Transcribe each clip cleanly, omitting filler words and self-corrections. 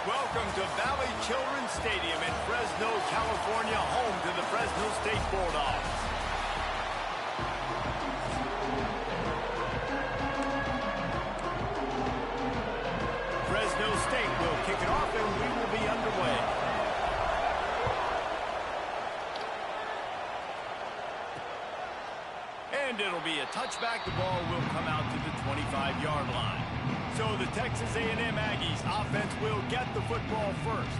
Welcome to Valley Children's Stadium in Fresno, California, home to the Fresno State Bulldogs. Fresno State will kick it off and we will be underway. And it'll be a touchback. The ball will come out to the 25-yard line. So the Texas A&M Aggies offense will get the football first.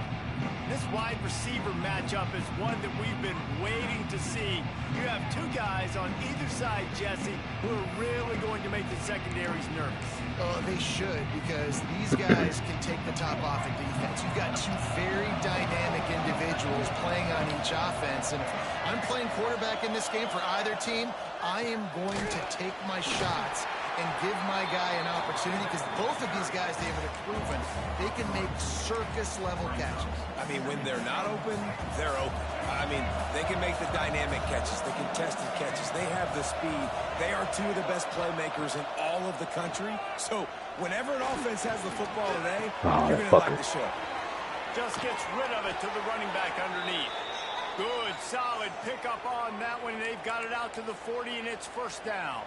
This wide receiver matchup is one that we've been waiting to see. You have two guys on either side, Jesse, who are really going to make the secondaries nervous. Oh, they should, because these guys can take the top off of defense. You've got two very dynamic individuals playing on each offense. And if I'm playing quarterback in this game for either team, I am going to take my shots and give my guy an opportunity, because both of these guys, David, have proven they can make circus-level catches. I mean, when they're not open, they're open. I mean, they can make the dynamic catches, the contested catches. They have the speed. They are two of the best playmakers in all of the country. So whenever an offense has the football today, you're going to like the show. Just gets rid of it to the running back underneath. Good, solid pickup on that one. They've got it out to the 40, and it's first down.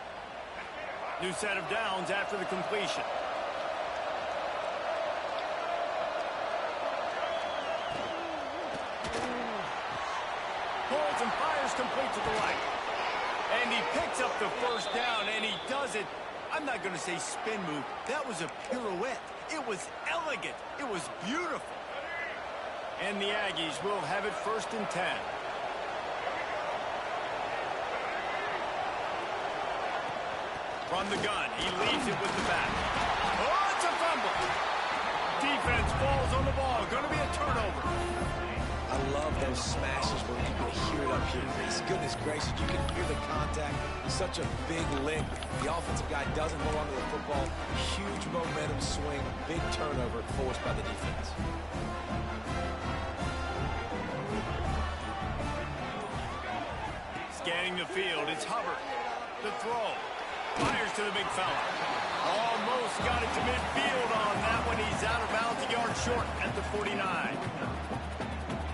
New set of downs after the completion. Pulls and fires complete to the right. And he picks up the first down, and he does it. I'm not going to say spin move. That was a pirouette. It was elegant. It was beautiful. And the Aggies will have it first and 10. From the gun, he leaves it with the back. Oh, it's a fumble. Defense falls on the ball. Going to be a turnover. I love those smashes where you can hear it up here. Goodness gracious, you can hear the contact. It's such a big lick. The offensive guy doesn't hold on to the football. Huge momentum swing. Big turnover forced by the defense. Scanning the field, it's Hubbard. The throw. Fires to the big fella. Almost got it to midfield on that one. He's out of bounds, a yard short at the 49.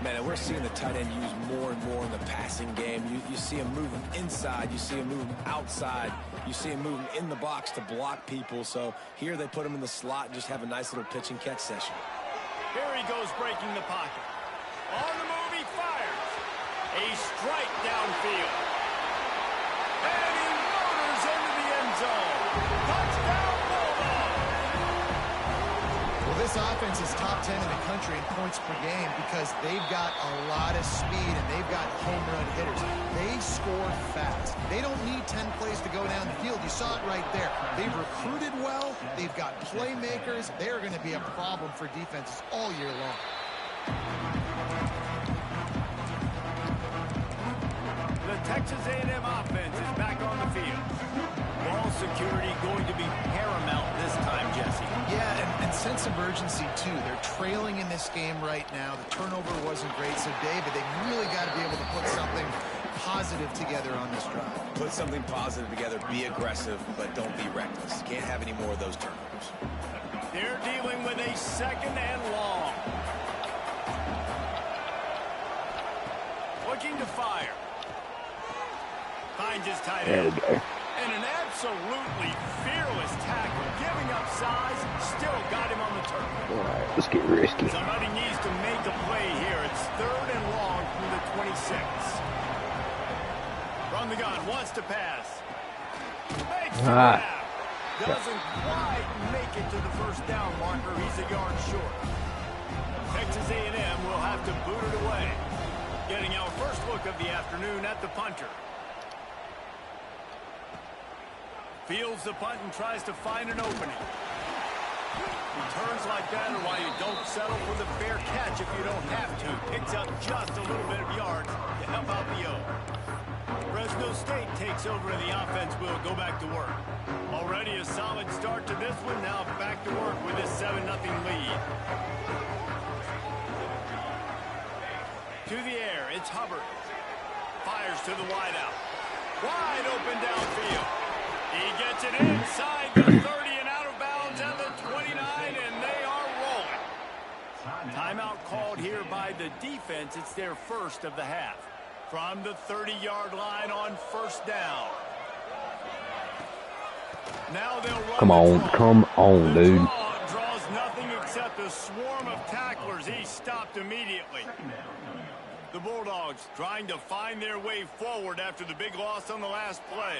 Man, we're seeing the tight end used more and more in the passing game. You see him moving inside. You see him moving outside. You see him moving in the box to block people. So here they put him in the slot and just have a nice little pitch and catch session. Here he goes breaking the pocket. On the move, he fires. A strike downfield. And he motors into the end zone. Touchdown, Bulldogs! Well, this offense is top 10 in the country in points per game because they've got a lot of speed and they've got home run hitters. They score fast. They don't need 10 plays to go down the field. You saw it right there. They've recruited well. They've got playmakers. They're going to be a problem for defenses all year long. The Texas A&M offense is back on the field. Ball security going to be paramount this time, Jesse. Yeah, and sense of urgency, too. They're trailing in this game right now. The turnover wasn't great, so, David, they really got to be able to put something positive together on this drive. Put something positive together, be aggressive, but don't be reckless. Can't have any more of those turnovers. They're dealing with a second and long. Looking to fire. Finds his tight end. And an absolutely fearless tackle. Giving up size, still got him on the turf. All right, let's get risky. Somebody needs to make a play here. It's third and long from the 26. From the gun, wants to pass. Makes the grab. Doesn't quite make it to the first down marker. He's a yard short. Texas A&M will have to boot it away. Getting our first look of the afternoon at the punter. Fields the punt and tries to find an opening. Returns like that are why you don't settle for the fair catch if you don't have to. Picks up just a little bit of yards to help out the O. Fresno State takes over and the offense will go back to work. Already a solid start to this one. Now back to work with this 7-0 lead. To the air, it's Hubbard. Fires to the wideout. Wide open downfield. He gets it inside the 30 and out of bounds at the 29, and they are rolling. Timeout called here by the defense. It's their first of the half. From the 30-yard line on first down. Now they'll run. Come on, dude. Draws nothing except a swarm of tacklers. He's stopped immediately. The Bulldogs trying to find their way forward after the big loss on the last play.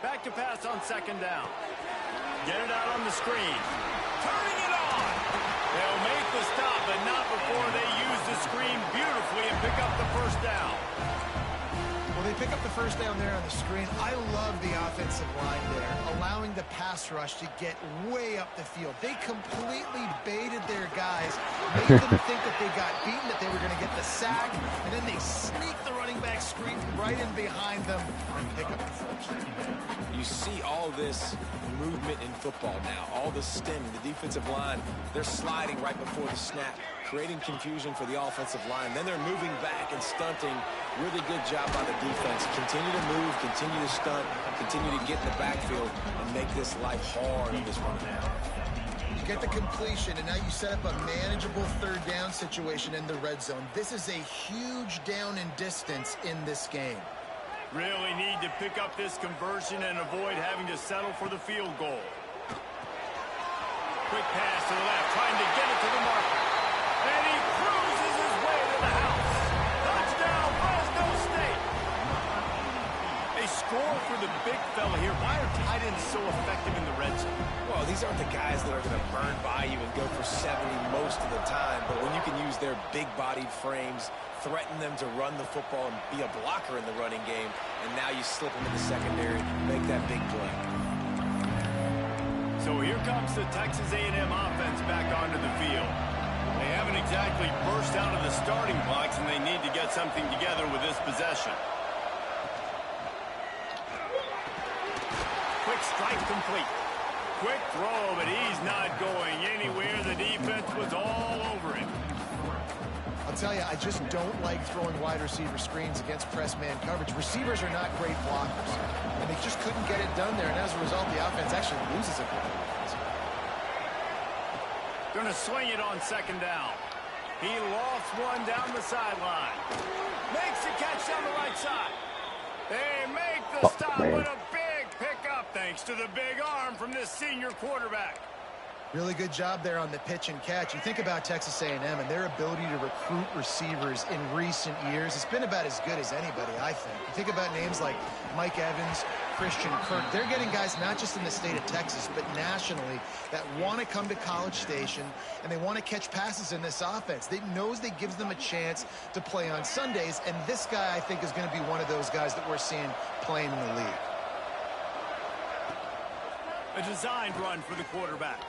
Back to pass on second down. Get it out on the screen. Turning it on. They'll make the stop, but not before they use the screen beautifully and pick up the first down. Well, they pick up the first down there on the screen. I love the offensive line there, allowing the pass rush to get way up the field. They completely baited their guys, made them think that they got beaten, that they were going to get the sack, and then they sneak the running back screen right in behind them and pick up the first. You see all this movement in football now, all the stem, the defensive line, they're sliding right before the snap, creating confusion for the offensive line. Then they're moving back and stunting. Really good job by the defense. Continue to move, continue to stunt, continue to get in the backfield and make this life hard in this run now. You get the completion, and now you set up a manageable third down situation in the red zone. This is a huge down in distance in this game. Really need to pick up this conversion and avoid having to settle for the field goal. Quick pass to the left, trying to get it to the marker. And he cruises his way to the house. Touchdown, Fresno State. A score for the big fella here. Why are tight ends so effective in the red zone? Well, these aren't the guys that are going to burn by you and go for 70 most of the time, but when you can use their big-bodied frames, threaten them to run the football and be a blocker in the running game, and now you slip them in the secondary, make that big play. So here comes the Texas A&M offense back onto the field. They haven't exactly burst out of the starting blocks, and they need to get something together with this possession. Quick strike complete. Quick throw, but he's not going anywhere. The defense was all over him. I'll tell you, I just don't like throwing wide receiver screens against press man coverage. Receivers are not great blockers, and they just couldn't get it done there, and as a result, the offense actually loses a couple of points. Going to swing it on second down. He lost one down the sideline. Makes the catch down the right side. They make the stop with a big pickup thanks to the big arm from this senior quarterback. Really good job there on the pitch and catch. You think about Texas A&M and their ability to recruit receivers in recent years. It's been about as good as anybody, I think. You think about names like Mike Evans, Christian Kirk. They're getting guys not just in the state of Texas, but nationally that want to come to College Station and they want to catch passes in this offense. They knows they gives them a chance to play on Sundays, and this guy, I think, is going to be one of those guys that we're seeing playing in the league. A designed run for the quarterback.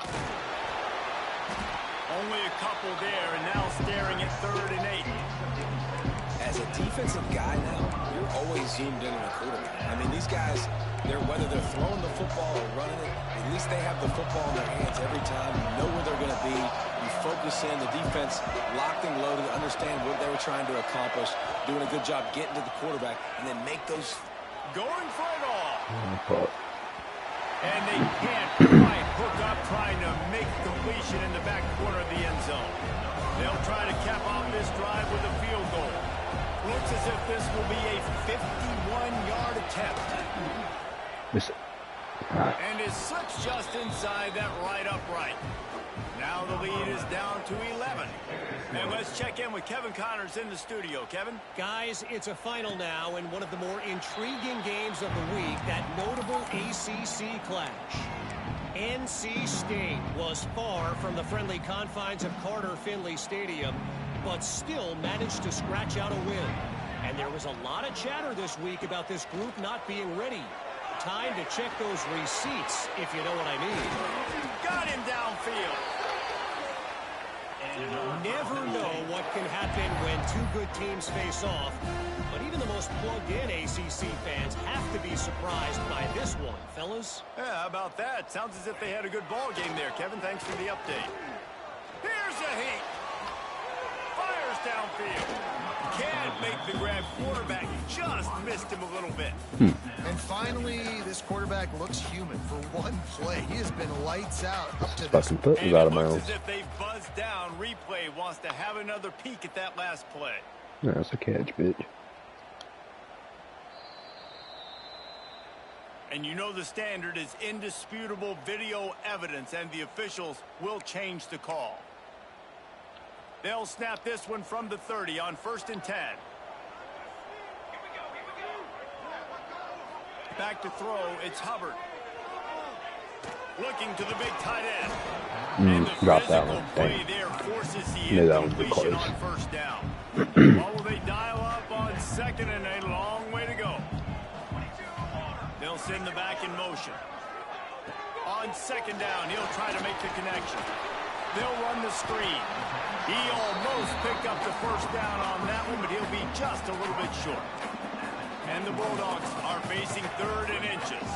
Only a couple there, and now staring at 3rd and 8. As a defensive guy now, you're always zoomed in on the quarterback. I mean, these guys, whether they're throwing the football or running it, at least they have the football in their hands every time. You know where they're going to be. You focus in. The defense locked and loaded, understand what they were trying to accomplish, doing a good job getting to the quarterback, and then make those. Going for it all. And they can't quite hook up trying to make completion in the back corner of the end zone. They'll try to cap off this drive with a field goal. Looks as if this will be a 51-yard attempt. And it slips just inside that right upright. Now the lead is down to 11. And let's check in with Kevin Connors in the studio. Kevin? Guys, it's a final now in one of the more intriguing games of the week, that notable ACC clash. NC State was far from the friendly confines of Carter Finley Stadium, but still managed to scratch out a win. And there was a lot of chatter this week about this group not being ready. Time to check those receipts, if you know what I mean. Got him downfield. Never know what can happen when two good teams face off, but even the most plugged-in ACC fans have to be surprised by this one, fellas. Yeah, how about that? Sounds as if they had a good ball game there, Kevin. Thanks for the update. Here's a heat. Fires downfield. Can't make the grab quarterback just missed him a little bit. And finally, this quarterback looks human for one play. He has been lights out up to this Fucking foot was And out it of looks bounds. as if they buzzed down. Replay wants to have another peek at that last play. That's a catch, bitch. And you know the standard is indisputable video evidence, and the officials will change the call. They'll snap this one from the 30 on 1st and 10. Back to throw, it's Hubbard. Looking to the big tight end. And the Drop that physical one. play Dang. there forces the Knew that one was incompletion close. on 1st down. What will they dial up on 2nd and a long way to go? They'll send the back in motion. On 2nd down, he'll try to make the connection. They'll run the screen. He almost picked up the 1st down on that one, but he'll be just a little bit short. And the Bulldogs are facing 3rd and inches.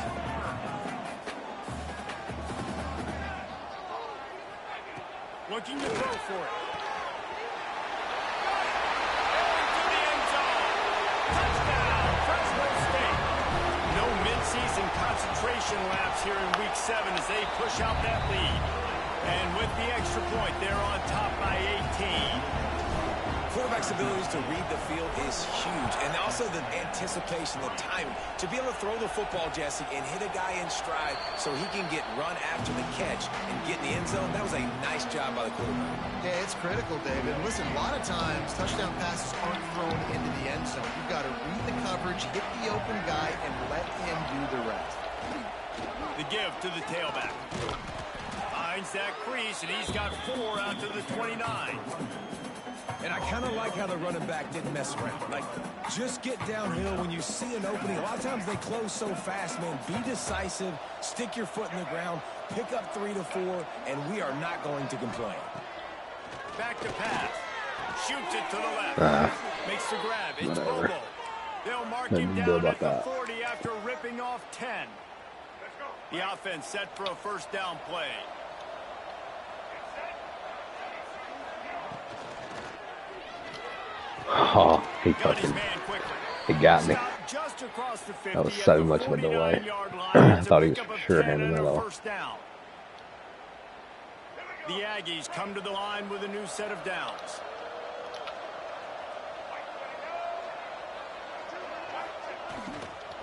Looking to throw for it. Into the end zone. Touchdown, Fresno State. No midseason concentration laps here in Week 7 as they push out that lead. And with the extra point, they're on top by 18. Quarterback's abilities to read the field is huge, and also the anticipation, the timing. To be able to throw the football, Jesse, and hit a guy in stride so he can get run after the catch and get in the end zone, that was a nice job by the quarterback. Yeah, it's critical, David. Listen, a lot of times, touchdown passes aren't thrown into the end zone. You've got to read the coverage, hit the open guy, and let him do the rest. The give to the tailback. Finds that crease, and he's got 4 out to the 29. And I kind of like how the running back didn't mess around. Like, just get downhill when you see an opening. A lot of times they close so fast, man. Be decisive, stick your foot in the ground, pick up 3 to 4, and we are not going to complain. Back to pass. Shoots it to the left. Makes the grab. It's Whatever. Bobo. They'll mark Nothing him to do down about at the that. 40 after ripping off 10. The offense set for a 1st down play. Oh, he Got his fucking, man quickly. he got me. Stopped just across the 50 That was at so the much of a delay. 49-yard line. I It's a thought he was pickup of sure 10 handing and it a off. 1st down. The Aggies come to the line with a new set of downs.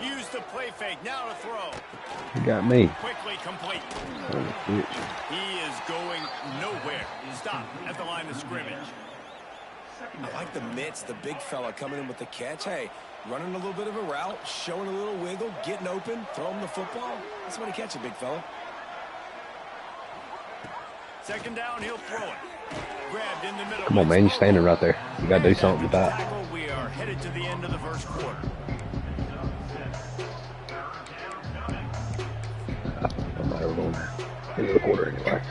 Use the play fake. Now to throw. He got me. Quickly complete. Oh, bitch. He is going nowhere. Stop at the line of scrimmage. I like the mitts, the big fella coming in with the catch. Hey, running a little bit of a route, showing a little wiggle, getting open, throwing the football. That's what he catch it, big fella. 2nd down, he'll throw it. Grabbed in the middle. Come on, man. You're standing right there. You got to do something with that. Tackle, we are headed to the end of the 1st quarter. I'm not ever going into the quarter anyway.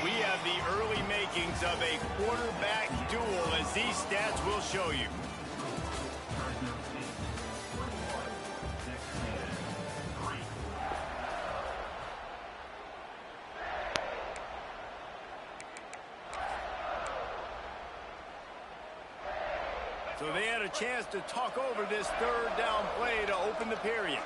We have the early makings of a quarterback duel, as these stats will show you. So they had a chance to talk over this 3rd down play to open the period.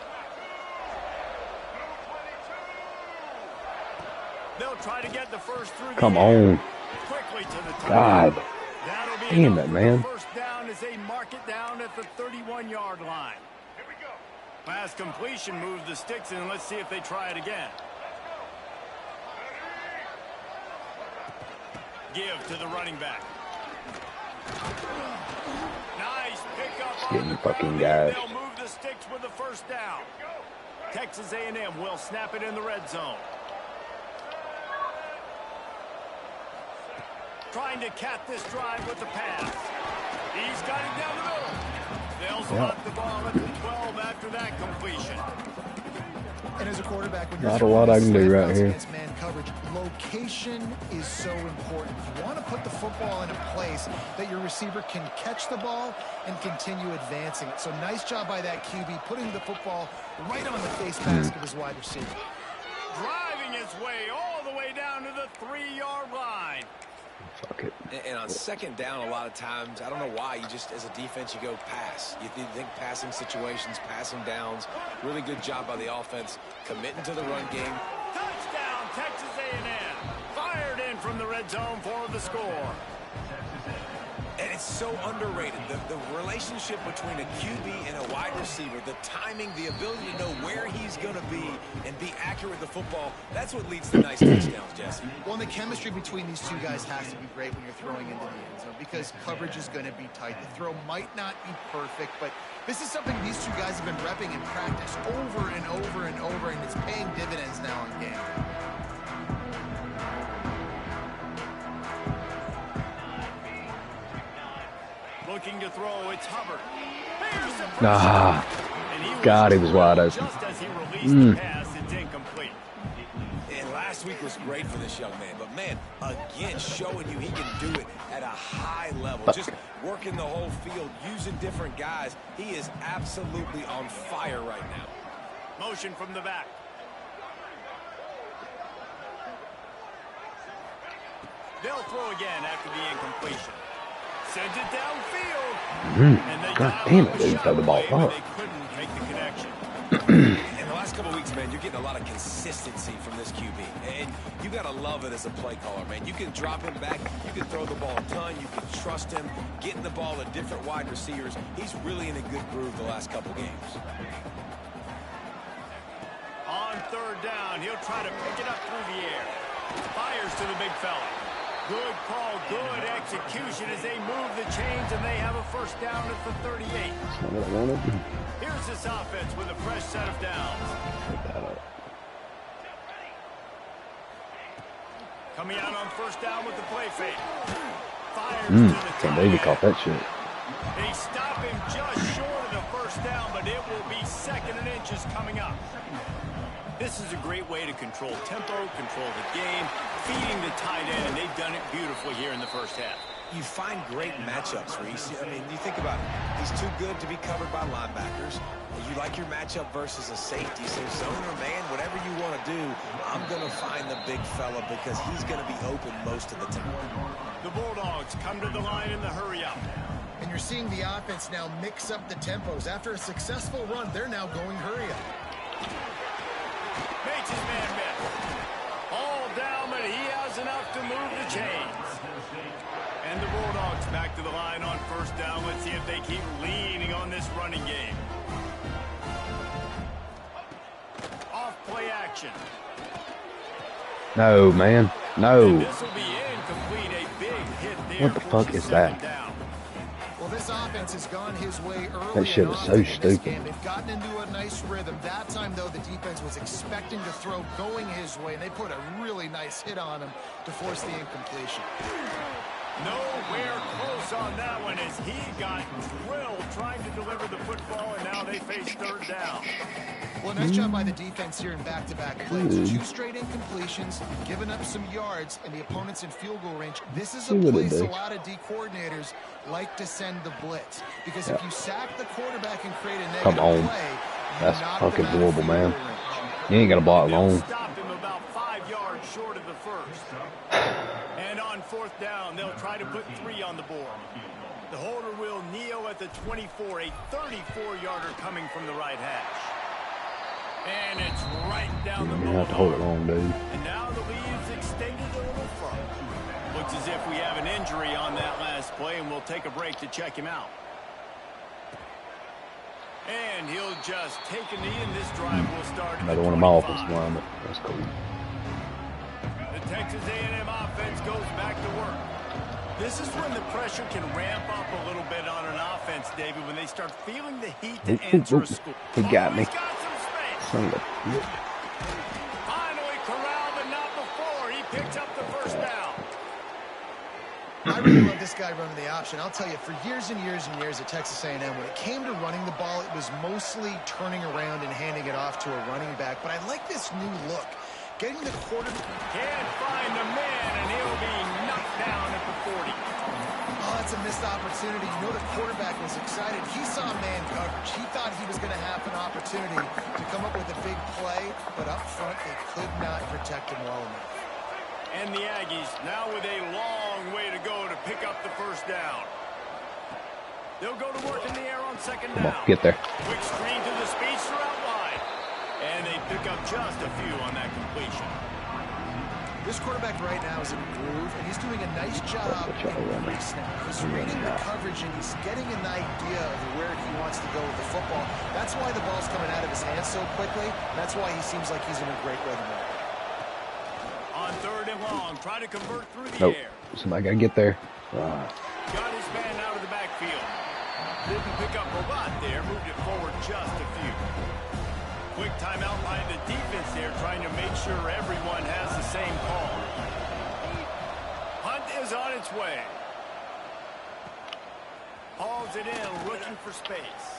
They'll try to get the first through the Come air. on. Quickly to the top. God. That'll be Damn enough it, for man. the 1st down as they mark it down at the 31-yard line. Pass completion moves the sticks in. Let's see if they try it again. Give to the running back. Nice pickup. Getting fucking guys. They'll move the sticks with the 1st down. Texas A&M will snap it in the red zone. Trying to cap this drive with the pass. He's got it down the middle. They'll slot the ball at the 12 after that completion. And as a quarterback, when you're Not a lot I can do right here. against man coverage, location is so important. You want to put the football in a place that your receiver can catch the ball and continue advancing it. So nice job by that QB, putting the football right on the face mask of his wide receiver. Driving his way all the way down to the 3-yard line. Fuck it. And on second down, a lot of times, I don't know why, you just, as a defense, you go pass. You think passing situations, passing downs. Really good job by the offense, committing to the run game. Touchdown, Texas A&M. Fired in from the red zone for the score. And it's so underrated. The relationship between a QB and a wide receiver, the timing, the ability to know where he's going to be and be accurate with the football, that's what leads to nice touchdowns, Jesse. Well, and the chemistry between these two guys has to be great when you're throwing into the end zone because coverage is going to be tight. The throw might not be perfect, but this is something these two guys have been repping in practice over and over and over, and it's paying dividends now in game. Looking to throw, it's Hubbard. God, he was wide open. Just as he released the pass, it's incomplete. And last week was great for this young man. But, man, again, showing you he can do it at a high level. Just working the whole field, using different guys. He is absolutely on fire right now. Motion from the back. They'll throw again after the incompletion. Sends it downfield. God damn it, they didn't throw the ball up. They couldn't make the connection. In the last couple of weeks, man, you're getting a lot of consistency from this QB. And you got to love it as a play caller, man. You can drop him back. You can throw the ball a ton. You can trust him. Getting the ball to different wide receivers. He's really in a good groove the last couple games. On third down, he'll try to pick it up through the air. Fires to the big fella. Good call, good execution as they move the chains, and they have a first down at the 38. That's not what I wanted. Here's this offense with a fresh set of downs. Take that up. Coming out on first down with the play fake. Fires to the Can't believe he caught that shit. They stop him just short of the first down, but it will be second and inches coming up. This is a great way to control tempo, control the game, feeding the tight end, and they've done it beautifully here in the first half. You find great matchups, Reese. I mean, you think about it. He's too good to be covered by linebackers. You like your matchup versus a safety. So zone or man, whatever you want to do, I'm going to find the big fella because he's going to be open most of the time. The Bulldogs come to the line in the hurry-up. And you're seeing the offense now mix up the tempos. After a successful run, they're now going hurry-up. Makes his man miss. All down, but he has enough to move the chains. And the Bulldogs back to the line on first down. Let's see if they keep leaning on this running game. Off play action. No, man. No. This will be incomplete. A big hit there. What the fuck is that? Well, this offense has gone his way early. That shit was so stupid. They've gotten into a nice rhythm. That time, though, the defense was expecting to throw going his way, and they put a really nice hit on him to force the incompletion. Nowhere close on that one as he got drilled trying to deliver the football, and now they face third down. Well, nice job by the defense here in back-to-back plays. 2 straight incompletions, giving up some yards, and the opponent's in field goal range. This is a place a lot of D coordinators like to send the blitz. Because if you sack the quarterback and create a negative play, that's fucking horrible, man. You ain't got to block long. Stop him about 5 yards short of the first. And on fourth down, they'll try to put 3 on the board. The holder will kneel at the 24, a 34-yarder coming from the right hash. And it's right down the middle. You have to hold it long, dude. And now the lead's extended a little further. Looks as if we have an injury on that last play, and we'll take a break to check him out. And he'll just take a knee, and this drive will start. Another one of my offensive linemen. That's cool. The Texas A&M offense goes back to work. This is when the pressure can ramp up a little bit on an offense, David, when they start feeling the heat to enter a score. He got me. He's got some space. Son of a bitch. Finally corralled, but not before. He picked up the first down. I really love this guy running the option. I'll tell you, for years and years and years at Texas A&M, when it came to running the ball, it was mostly turning around and handing it off to a running back. But I like this new look. Getting the quarterback. Can't find the man, and he'll be knocked down at the 40. Oh, that's a missed opportunity. You know the quarterback was excited. He saw man coverage. He thought he was going to have an opportunity to come up with a big play, but up front, they could not protect him well enough. And the Aggies now with a long long way to go to pick up the first down. They'll go to work in the air on second down. Come on, get there. Quick screen to the speedster out wide. And they pick up just a few on that completion. This quarterback right now is in a groove, and he's doing a nice job in pre-snap. He's reading the coverage, and he's getting an idea of where he wants to go with the football. That's why the ball's coming out of his hands so quickly. That's why he seems like he's in a great rhythm right now. On third and long, try to convert through the Nope. air. Somebody gotta get there. Got his man out of the backfield. Didn't pick up a lot there, moved it forward just a few. Quick timeout by the defense there, trying to make sure everyone has the same call. Hunt is on its way. Hauls it in, looking for space.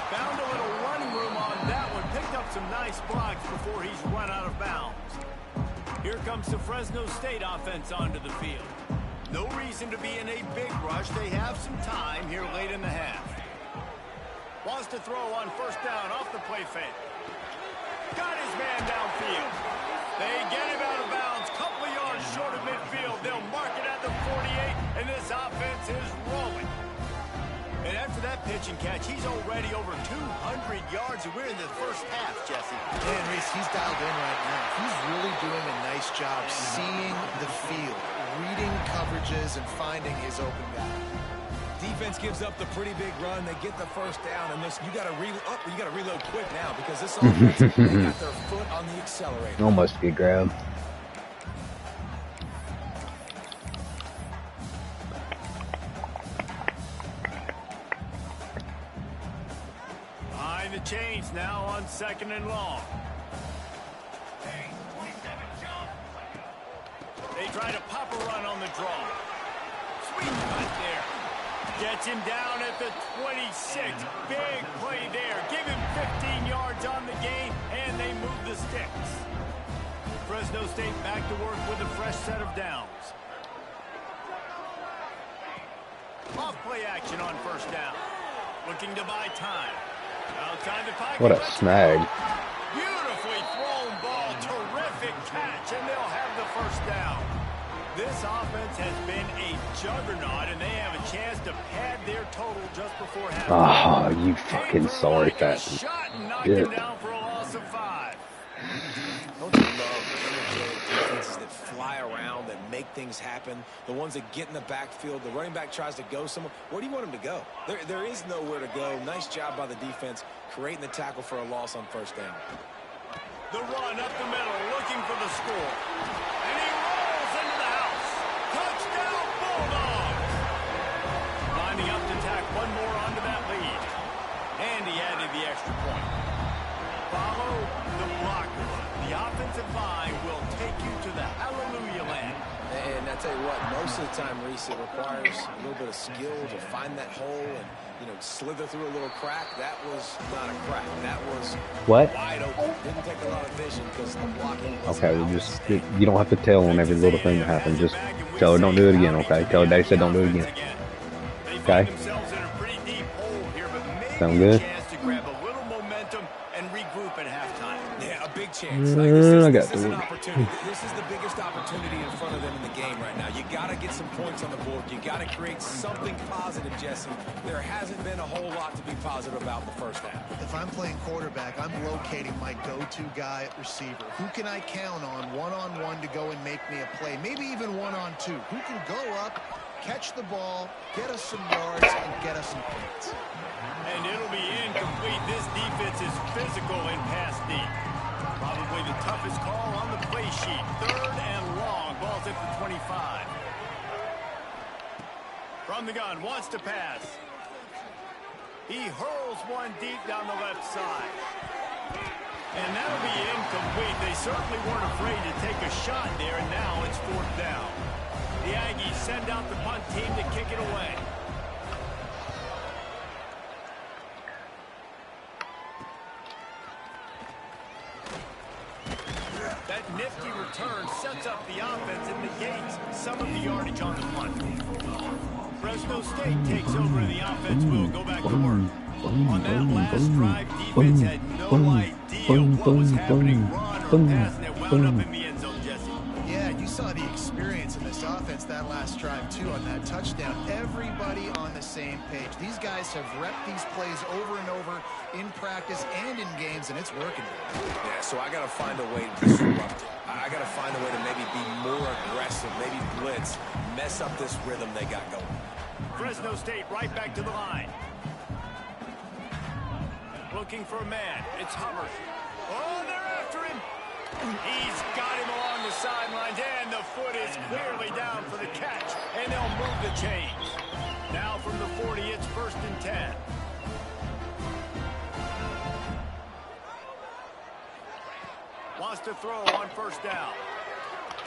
Found a little running room on that one. Picked up some nice blocks before he's run out of bounds. Here comes the Fresno State offense onto the field. No reason to be in a big rush. They have some time here late in the half. Wants to throw on first down off the play fake. Got his man downfield. They get him out of bounds. Couple of yards short of midfield. They'll mark it at the 48, and this offense is rolling. And after that pitch and catch, he's already over 200 yards, and we're in the first half, Jesse. Man, Reese, he's dialed in right now. He's really doing a nice job seeing the field, reading coverages, and finding his open guy. Defense gives up the pretty big run. They get the first down, and listen, you got to reload quick now because this offense, they got their foot on the accelerator. Almost get grabbed. Behind the chains now on second and long. They try to pop a run on the draw. Sweet cut there. Gets him down at the 26. Big play there. Give him 15 yards on the gain, and they move the sticks. Fresno State back to work with a fresh set of downs. Off play action on first down. Looking to buy time. Outside the pocket. What a snag. Beautifully thrown ball. Terrific catch, and they'll have the first down. This offense has been a juggernaut, and they have a chance to pad their total just before halftime. Oh, you fucking sorry fat Shot and knocked shit. him down for a loss of 5. Don't you love energetic defenses that fly around, that make things happen, the ones that get in the backfield, the running back tries to go somewhere. Where do you want him to go? There is nowhere to go. Nice job by the defense creating the tackle for a loss on first down. The run up the middle, looking for the score. And he rolls into the house. Touchdown, Bulldogs! Lining up to tack one more onto that lead. And he added the extra point. Follow the blocker. The offensive line will take you to the hallelujah land. And I tell you what, most of the time, Reese, it requires a little bit of skill to find that hole and, slither through a little crack. That was not a crack. That was What? wide open. Didn't take a lot of vision because the blocking was Okay, you don't have to tell on every little thing that happens. Just tell her don't do it again, okay? Tell her Daddy said don't do it again. Okay? Sound good? To grab a little momentum and regroup at halftime. Yeah, a big chance. Like this is an to. opportunity. This is the biggest opportunity in front of them in the game right now. You got to get some points on the board. You got to create something positive, Jesse. There hasn't been a whole lot to be positive about the first half. If I'm playing quarterback, I'm locating my go-to guy at receiver. Who can I count on one-on-one to go and make me a play? Maybe even one-on-two. Who can go up, catch the ball, get us some yards, and get us some points? And it'll be incomplete. This defense is physical and pass deep. Probably the toughest call on the play sheet. Third and long. Ball's at the 25. From the gun, wants to pass. He hurls one deep down the left side. And that'll be incomplete. They certainly weren't afraid to take a shot there, and now it's fourth down. The Aggies send out the punt team to kick it away. That nifty return sets up the offense and negates some of the yardage on the punt. Fresno State takes over the offense. Will go back to work. On that last drive, defense had no idea what was happening, run or pass, and it wound up in the end zone, Jesse. Yeah, you saw the experience in this offense that last drive, too, on that touchdown. Everybody on the same page. These guys have repped these plays over and over in practice and in games, and it's working. Yeah, so I got to find a way to disrupt it. I got to find a way to maybe be more aggressive, maybe blitz, mess up this rhythm they got going. Fresno State right back to the line. Looking for a man. It's Hubbard. Oh, they're after him. He's got him along the sidelines, and the foot is clearly down for the catch, and they'll move the chains. Now from the 40, it's 1st and 10. Wants to throw on 1st down.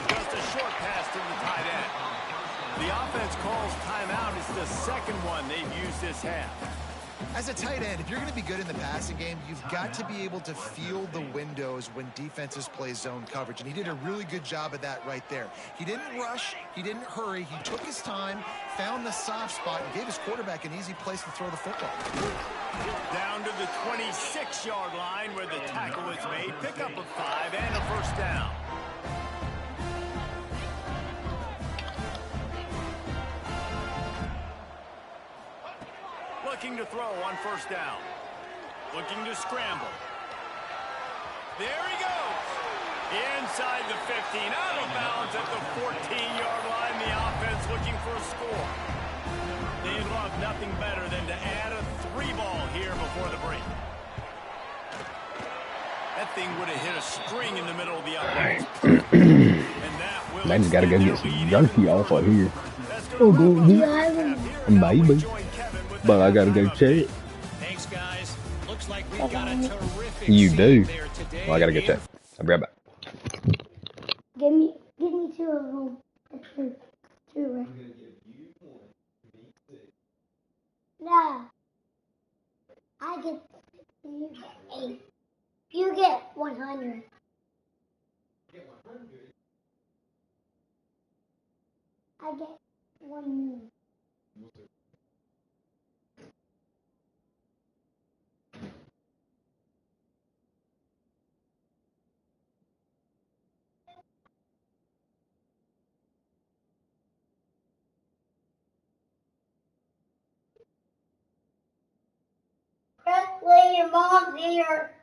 Just a short pass to the tight end. The offense calls timeout. It's the second one they've used this half. As a tight end, if you're going to be good in the passing game, you've got to be able to feel the windows when defenses play zone coverage, and he did a really good job of that right there. He didn't rush. He didn't hurry. He took his time, found the soft spot, and gave his quarterback an easy place to throw the football. Down to the 26-yard line where the tackle is made. Pick up a 5 and a 1st down. Looking to throw on 1st down. Looking to scramble. There he goes. Inside the 15. Out of bounds at the 14-yard line. The offense looking for a score. They'd love nothing better than to add a 3-ball here before the break. That thing would have hit a string in the middle of the uprights. And that will I just gotta go get some jerky off of here. Oh, go maybe. But I gotta go check. Thanks, guys. Looks like we've got a terrific You do. there today. Well, I gotta go check. I'll be right back. Give me 2 of them. Two, right? No. I get, you get 8. You get 100. I get 1. Presley, your mom's here.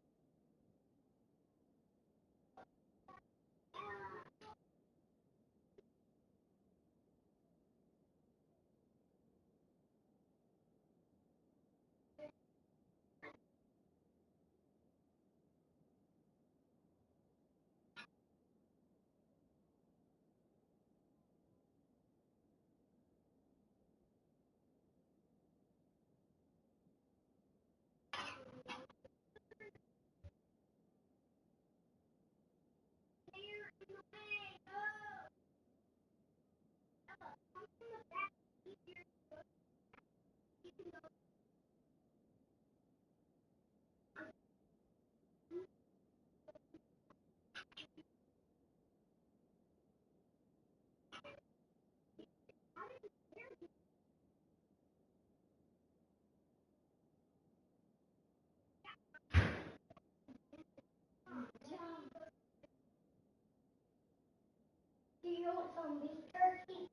Do you want some beef turkey?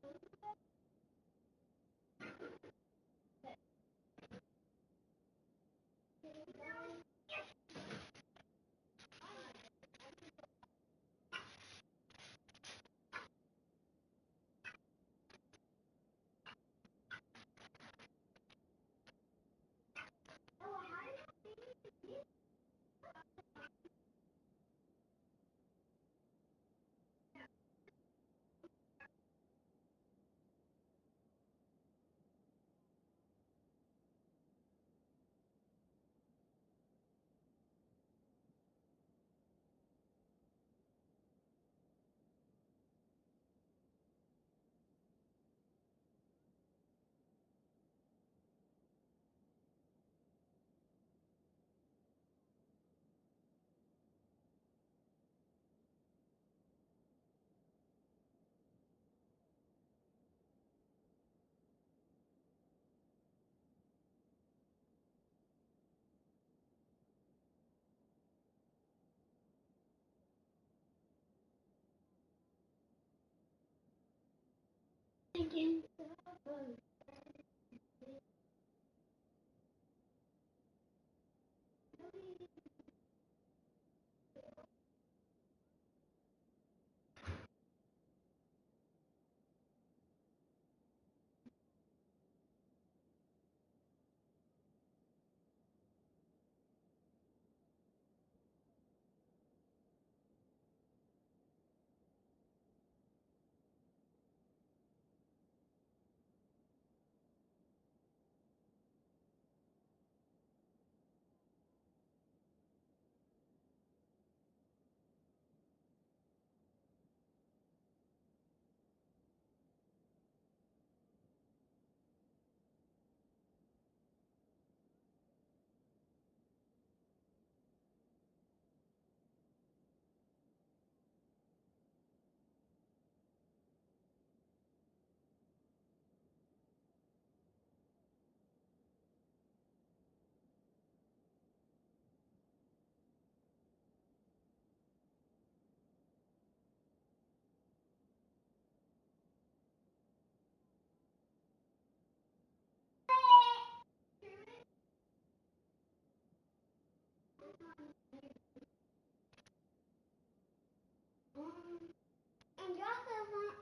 And Josh doesn't.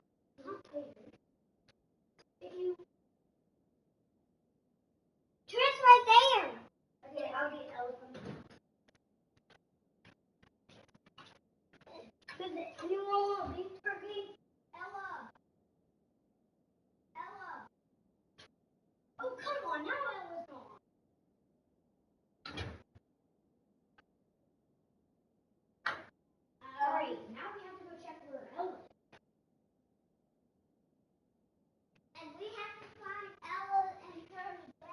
If you. Trish right there. Okay, I'll get elephant. You want beef turkey? Ella. Ella. Oh, come on. Now Ella's on. Alright, now we have to go check where Ella is. And we have to find Ella and turn it back.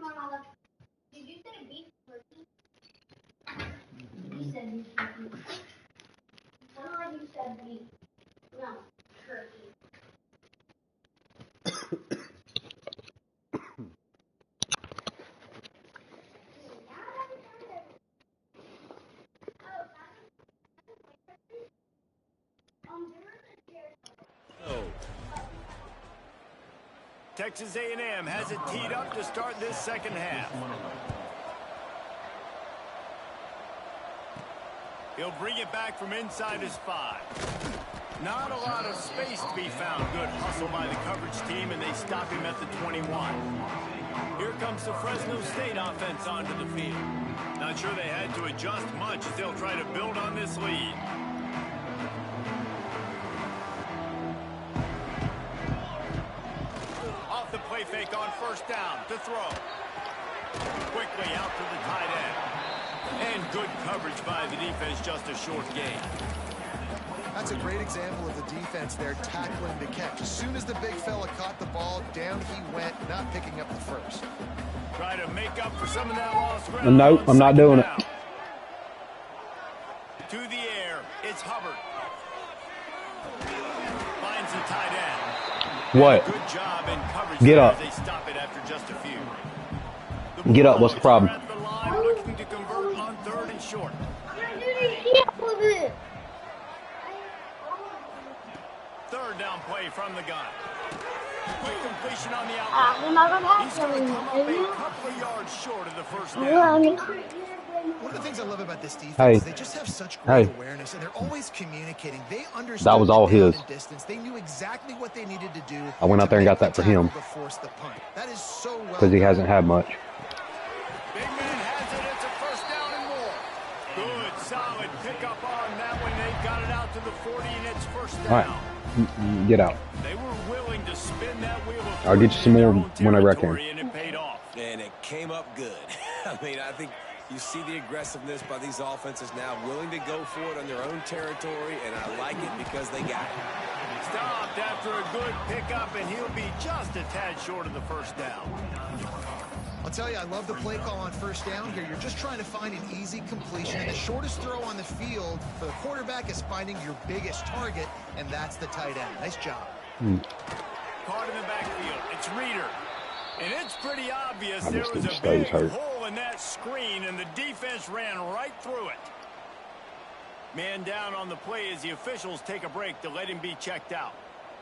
Come on, Olive. Did you say beef turkey? You said beef turkey. Sounded like you said beef. No, turkey. Oh. Texas A&M has it teed up to start this second half. He'll bring it back from inside his 5. Not a lot of space to be found. Good hustle by the coverage team, and they stop him at the 21. Here comes the Fresno State offense onto the field. Not sure they had to adjust much as they'll try to build on this lead. Off the play fake on first down to throw. Quickly out to the tight end. And good coverage by the defense, just a short gain. That's a great example of the defense there tackling the catch. As soon as the big fella caught the ball, down he went, not picking up the first. Try to make up for some of that lost ground. Nope, I'm not doing it. To the air, it's Hubbard. Finds the tight end. What? Good job in coverage. Get up. They stop it after just a few. Get up. What's the problem? At the line, looking to convert on 3rd and short. Third down play from the gun. Quick completion on the outlet. He's going to come up a couple of yards short of the first down. One of the things I love about this defense Hey. is they just have such great awareness, and they're always communicating. They understood That was all the down his. and distance. They knew exactly what they needed to do. I went out there and got to that for make the him. tackle to force the punt. That is so well Because he done. hasn't had much. Big man has it. It's a first down and more. Good, solid pickup on that one. They got it out to the 40, and it's first down. All right. Get out. They were willing to spin that wheel. I'll get you some more whenever I can. And it paid off. And it came up good. I mean, I think you see the aggressiveness by these offenses now, willing to go for it on their own territory, and I like it because they got it. Stopped after a good pickup, and he'll be just a tad short of the first down. I'll tell you, I love the play call on first down here. You're just trying to find an easy completion, and the shortest throw on the field for the quarterback is finding your biggest target, and that's the tight end. Nice job. Caught in the backfield. It's Reeder. And it's pretty obvious I there just was think a Stays big hurt. hole in that screen, and the defense ran right through it. Man down on the play as the officials take a break to let him be checked out.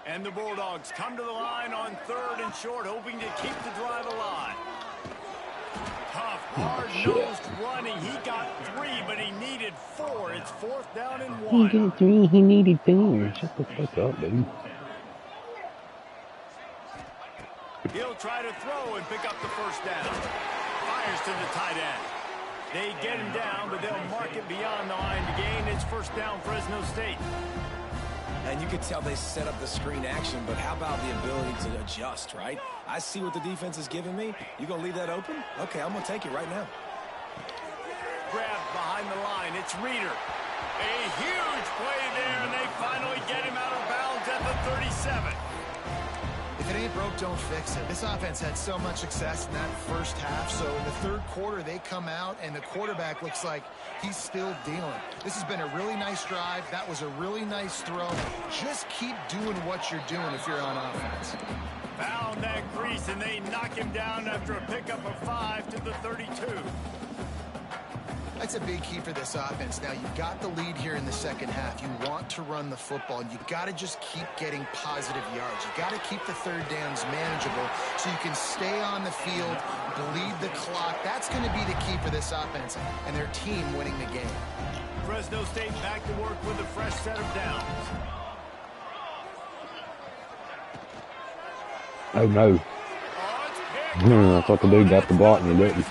And the Bulldogs come to the line on third and short, hoping to keep the drive alive. Tough, hard-nosed running. He got 3, but he needed 4. It's fourth down and 1. He got 3. He needed 4. Shut the fuck up, dude. He'll try to throw and pick up the first down. Fires to the tight end. They get him down, but they'll mark it beyond the line to gain. It's first down, Fresno State. And you could tell they set up the screen action, but how about the ability to adjust, right? I see what the defense is giving me. You going to leave that open? Okay, I'm going to take it right now. Grabbed behind the line. It's Reeder. A huge play there, and they finally get him out of bounds at the 37. If it ain't broke, don't fix it. This offense had so much success in that first half, so in the third quarter, they come out, and the quarterback looks like he's still dealing. This has been a really nice drive. That was a really nice throw. Just keep doing what you're doing if you're on offense. Found that crease, and they knock him down after a pickup of 5 to the 32. That's a big key for this offense. Now, you've got the lead here in the second half. You want to run the football, and you got to just keep getting positive yards. You got to keep the third downs manageable so you can stay on the field, bleed the clock. That's going to be the key for this offense and their team winning the game. Fresno State back to work with a fresh set of downs. Oh, no. I thought the dude got the block and he didn't.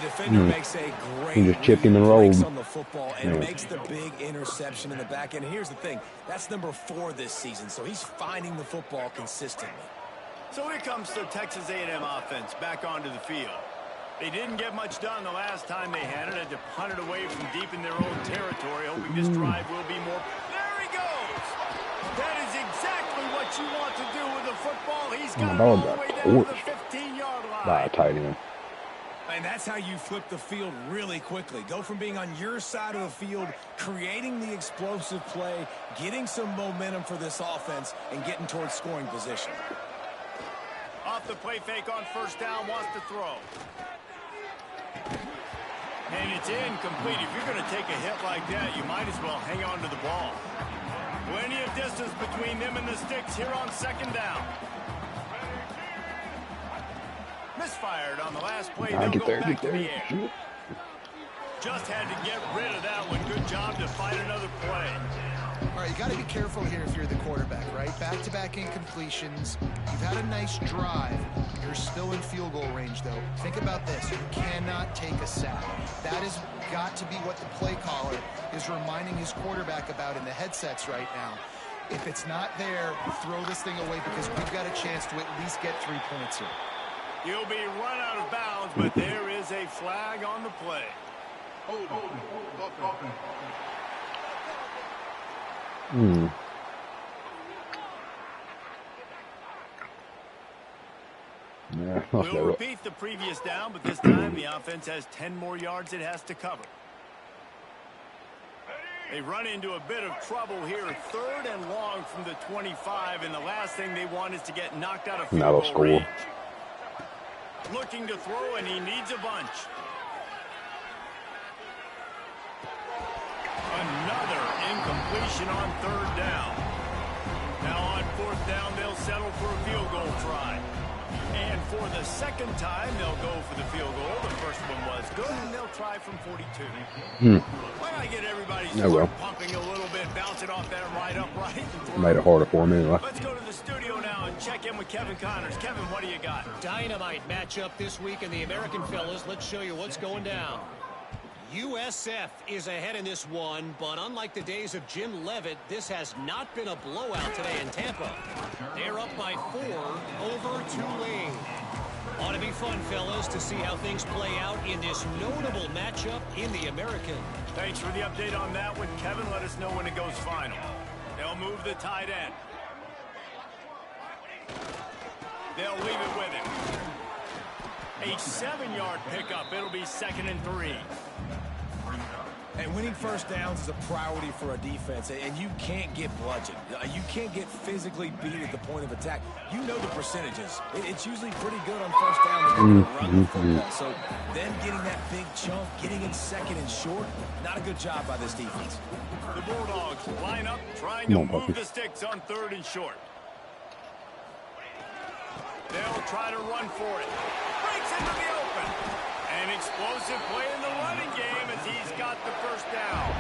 Defender makes a great He just chipped him and read, rolled. breaks on the football and makes the big interception in the back end. Here's the thing, that's number 4 this season, so he's finding the football consistently. So here comes the Texas A&M offense back onto the field. They didn't get much done the last time they had it. Had to punt it away from deep in their own territory, hoping this drive will be more. There he goes! That is exactly what you want to do with the football. He's got it all the way down to the 15-yard line. By a tight end. And that's how you flip the field really quickly. Go from being on your side of the field, creating the explosive play, getting some momentum for this offense, and getting towards scoring position. Off the play fake on first down, wants to throw. And it's incomplete. If you're going to take a hit like that, you might as well hang on to the ball. Plenty of distance between them and the sticks here on second down. Misfired on the last play. They'll go back to the air. Just had to get rid of that one. Good job to fight another play. All right, you got to be careful here if you're the quarterback, right? Back-to-back incompletions. You've had a nice drive. You're still in field goal range, though. Think about this. You cannot take a sack. That has got to be what the play caller is reminding his quarterback about in the headsets right now. If it's not there, throw this thing away because we've got a chance to at least get 3 points here. He'll be run out of bounds, but there is a flag on the play. Yeah, We'll repeat the previous down, but this time the offense has 10 more yards it has to cover. They run into a bit of trouble here, 3rd and long from the 25, and the last thing they want is to get knocked out of field goal score. range. Looking to throw, and he needs a bunch. Another incompletion on third down. Now on fourth down, they'll settle for a field goal try. And for the second time, they'll go for the field goal. The first one was good, and they'll try from 42. Why not get everybody's heart pumping a little bit, bouncing off that right upright? Made it harder for me anyway. Let's go to the studio now and check in with Kevin Connors. Kevin, what do you got? Dynamite matchup this week in the American fellas. Let's show you what's going down. USF is ahead in this one, but unlike the days of Jim Leavitt, this has not been a blowout today in Tampa. They're up by 4 over Tulane. Ought to be fun, fellas, to see how things play out in this notable matchup in the American. Thanks for the update on that one, Kevin. Let us know when it goes final. They'll move the tight end. They'll leave it with him. A 7-yard pickup. It'll be 2nd and 3. And winning first downs is a priority for a defense, and you can't get bludgeoned. You can't get physically beat at the point of attack. You know the percentages. It's usually pretty good on first down to run the football. So them getting that big chunk, getting in 2nd and short, not a good job by this defense. The Bulldogs line up, trying to move the sticks on 3rd and short. They'll try to run for it. Breaks into the open. An explosive play in the running game as he's got the first down.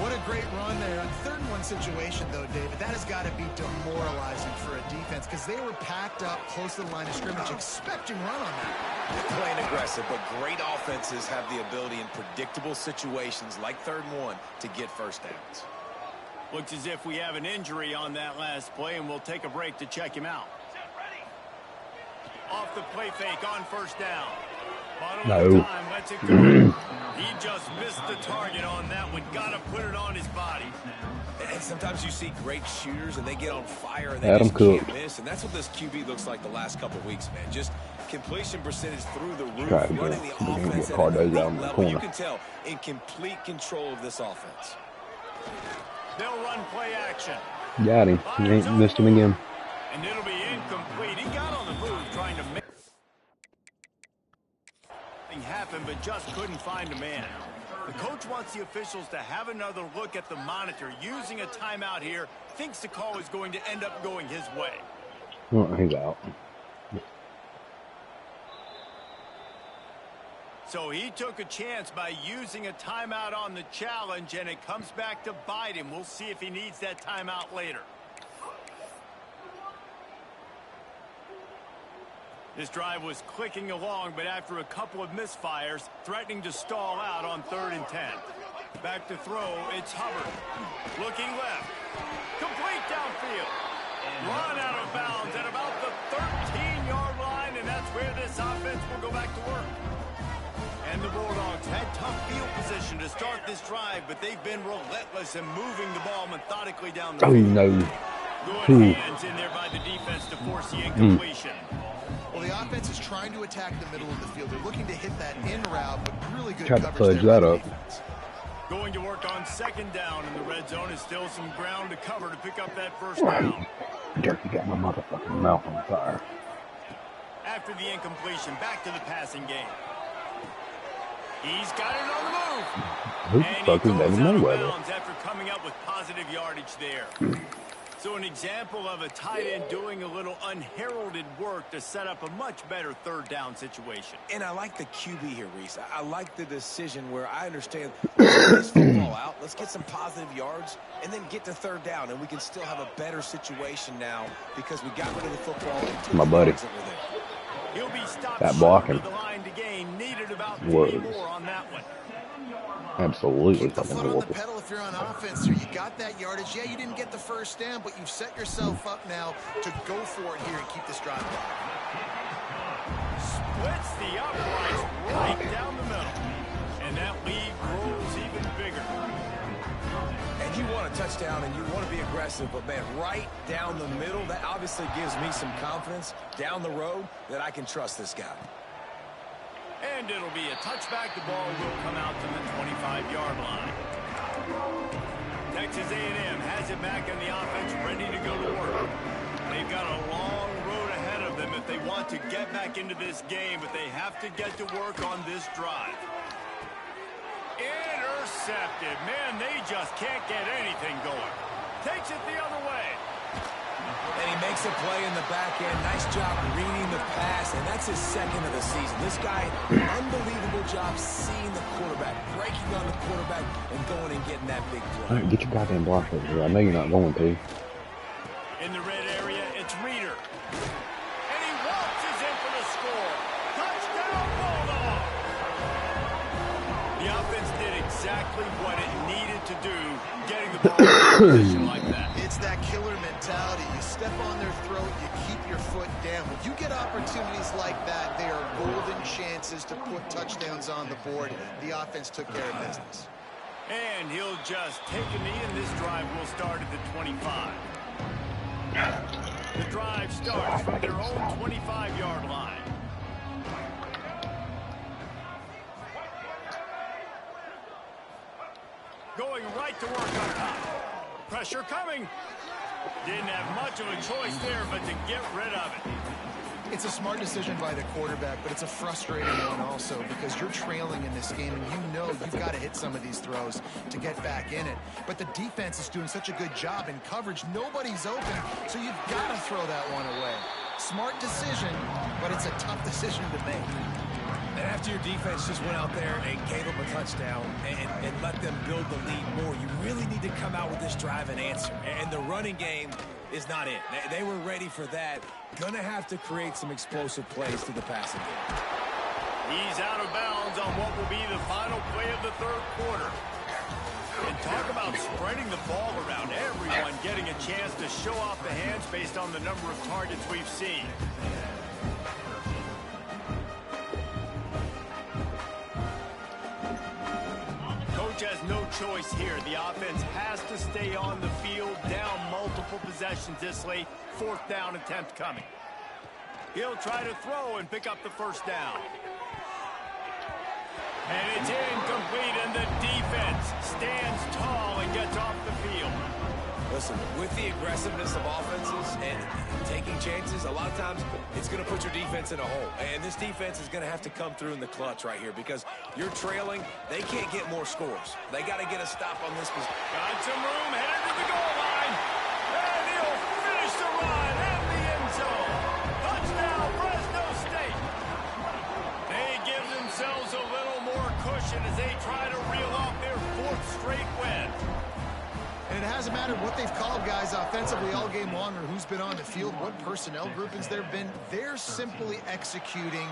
What a great run there. 3rd and 1 situation, though, David. That has got to be demoralizing for a defense because they were packed up close to the line of scrimmage, expecting run on that. They're playing aggressive, but great offenses have the ability in predictable situations like 3rd and 1 to get first downs. Looks as if we have an injury on that last play, and we'll take a break to check him out. Off the play fake on first down. No. Time, lets it go. He just missed the target on that one. Got to put it on his body. And sometimes you see great shooters and they get on fire and they Adam just Cook. can't miss. And that's what this QB looks like the last couple weeks, man. Just completion percentage through the roof, Try to running the get offense at Cardos an elite out in the level. corner. You can tell in complete control of this offense. They'll run play action. Got him. He ain't missed him again. And it'll be incomplete. He got on the move trying to make something happen, but just couldn't find a man. The coach wants the officials to have another look at the monitor. Using a timeout here, thinks the call is going to end up going his way. Oh, he's out. So he took a chance by using a timeout on the challenge, and it comes back to bite him. We'll see if he needs that timeout later. This drive was clicking along, but after a couple of misfires, threatening to stall out on 3rd and 10. Back to throw, it's Hubbard. Looking left. Complete downfield. Run out of bounds at about the 13-yard line, and that's where this offense will go back to work. And the Bulldogs had tough field position to start this drive, but they've been relentless in moving the ball methodically down the field. Oh, no. Good hands in there by the defense to force the incompletion. Well, the offense is trying to attack the middle of the field. They're looking to hit that in route, but really good Tried to coverage fudge there that by the up. defense. Going to work on 2nd down in the red zone is still some ground to cover to pick up that first down. Jerky got my motherfucking mouth on fire. After the incompletion, back to the passing game. He's got it on the move. Who the And fuck he is goes David out of Mayweather? bounds after coming up with positive yardage there. So an example of a tight end doing a little unheralded work to set up a much better 3rd down situation. And I like the QB here, Reese. I like the decision where I understand, let's get this football out, let's get some positive yards, and then get to 3rd down, and we can still have a better situation now because we got rid of the football. And took My the buddy. yards that were there. He'll be stopped That short blocking of the line to gain. Needed about 3 was more on that one. absolutely Keep the fucking foot on the horrible. pedal if you're on offense here. You got that yardage. Yeah, you didn't get the first down, but you've set yourself up now to go for it here and keep this drive going. Splits the uprights right down the middle. And that lead grows even bigger. And you want a touchdown and you want to be aggressive, but man, right down the middle, that obviously gives me some confidence down the road that I can trust this guy. And it'll be a touchback. The ball will come out to the 25-yard line. Texas A&M has it back in the offense, ready to go to work. They've got a long road ahead of them if they want to get back into this game, but they have to get to work on this drive. intercepted. Man, they just can't get anything going. Takes it the other way. And he makes a play in the back end. Nice job reading the pass, and that's his second of the season. This guy, unbelievable job seeing the quarterback, breaking on the quarterback, and going and getting that big play. All right, get your goddamn block over here. I know you're not going to. In the red area, it's Reeder. And he waltzes in for the score. Touchdown, Bulldog! The offense did exactly what it needed to do, getting the ball in position like that. It's that killer mentality. You step on their throat, you keep your foot down. When you get opportunities like that, they are golden chances to put touchdowns on the board. The offense took care of business. And he'll just take a knee, and this drive will start at the 25. The drive starts from their own 25-yard line. Going right to work on top. Pressure coming. Didn't have much of a choice there, but to get rid of it. It's a smart decision by the quarterback, but it's a frustrating one also because you're trailing in this game and you know you've got to hit some of these throws to get back in it. But the defense is doing such a good job in coverage. Nobody's open, so you've got to throw that one away. Smart decision, but it's a tough decision to make. And after your defense just went out there and gave them a touchdown and let them build the lead more, you really need to come out with this drive and answer. And the running game is not it. They were ready for that. Gonna have to create some explosive plays to the passing game. He's out of bounds on what will be the final play of the third quarter. And talk about spreading the ball around. Everyone getting a chance to show off the hands based on the number of targets we've seen. Coach has no choice here. The offense has to stay on the field, down multiple possessions this late. Fourth down attempt coming. He'll try to throw and pick up the first down. And it's incomplete, and the defense stands tall and gets off the field. Listen, with the aggressiveness of offenses and taking chances, a lot of times it's going to put your defense in a hole. And this defense is going to have to come through in the clutch right here because you're trailing. They can't get more scores. They got to get a stop on this. Got some room, headed to the goal line. And he'll finish the run at the end zone. Touchdown, Fresno State. They give themselves a little more cushion as they try to reel off their fourth straight win. And it hasn't mattered what they've called, guys, offensively all game long or who's been on the field, what personnel groupings there have been. They're simply executing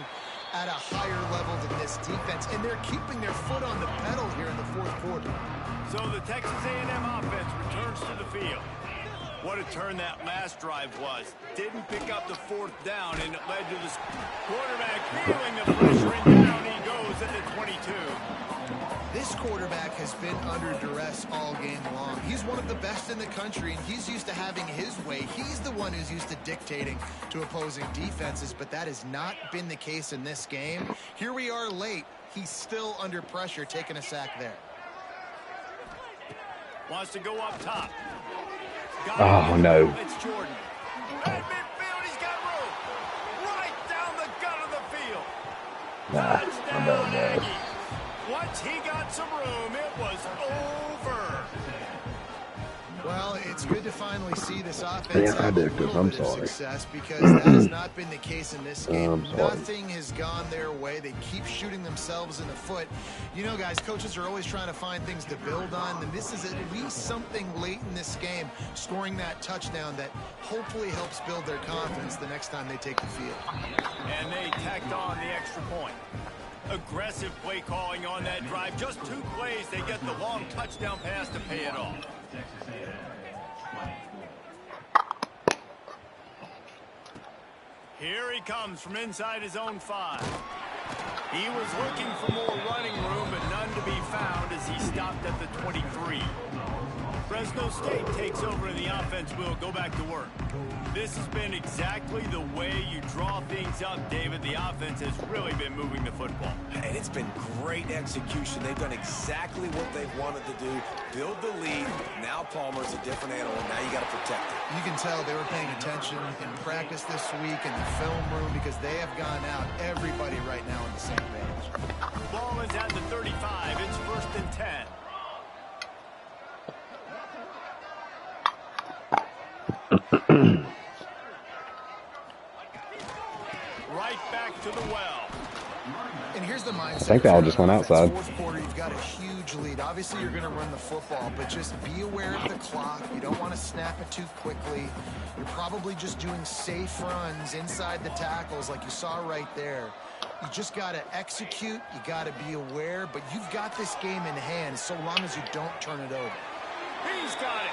at a higher level than this defense, and they're keeping their foot on the pedal here in the fourth quarter. So the Texas A&M offense returns to the field. What a turn that last drive was. Didn't pick up the fourth down, and it led to the quarterback feeling the pressure, and down he goes at the 22. This quarterback has been under duress all game long. He's one of the best in the country, and he's used to having his way. He's the one who's used to dictating to opposing defenses, but that has not been the case in this game. Here we are late. He's still under pressure, taking a sack there. Wants to go up top. Oh, no. It's Jordan. At midfield, he's got room. Right down the gut of the field. Touchdown, Aggies. Once he got some room, it was over. Well, it's good to finally see this offense Yeah, I have a did, little I'm bit of sorry. success because that has not been the case in this game. I'm sorry. Nothing has gone their way. They keep shooting themselves in the foot. You know, guys, coaches are always trying to find things to build on, and this is at least something late in this game, scoring that touchdown that hopefully helps build their confidence the next time they take the field. And they tacked on the extra point. Aggressive play calling on that drive. Just 2 plays, they get the long touchdown pass to pay it off. Here he comes from inside his own 5. He was looking for more running room, but none to be found as he stopped at the 23. Fresno State takes over and the offense will go back to work. This has been exactly the way you draw things up, David. The offense has really been moving the football. And it's been great execution. They've done exactly what they've wanted to do. Build the lead. Now Palmer's a different animal. Now you got to protect it. You can tell they were paying attention in practice this week in the film room because they have gone out, everybody right now on the same page. Ball is at the 35. It's 1st and 10. Right back to the well. And here's the mindset. I think they all just went outside. Fourth quarter, you've got a huge lead. Obviously, you're going to run the football, but just be aware of the clock. You don't want to snap it too quickly. You're probably just doing safe runs inside the tackles like you saw right there. You just got to execute. You got to be aware, but you've got this game in hand so long as you don't turn it over. He's got it.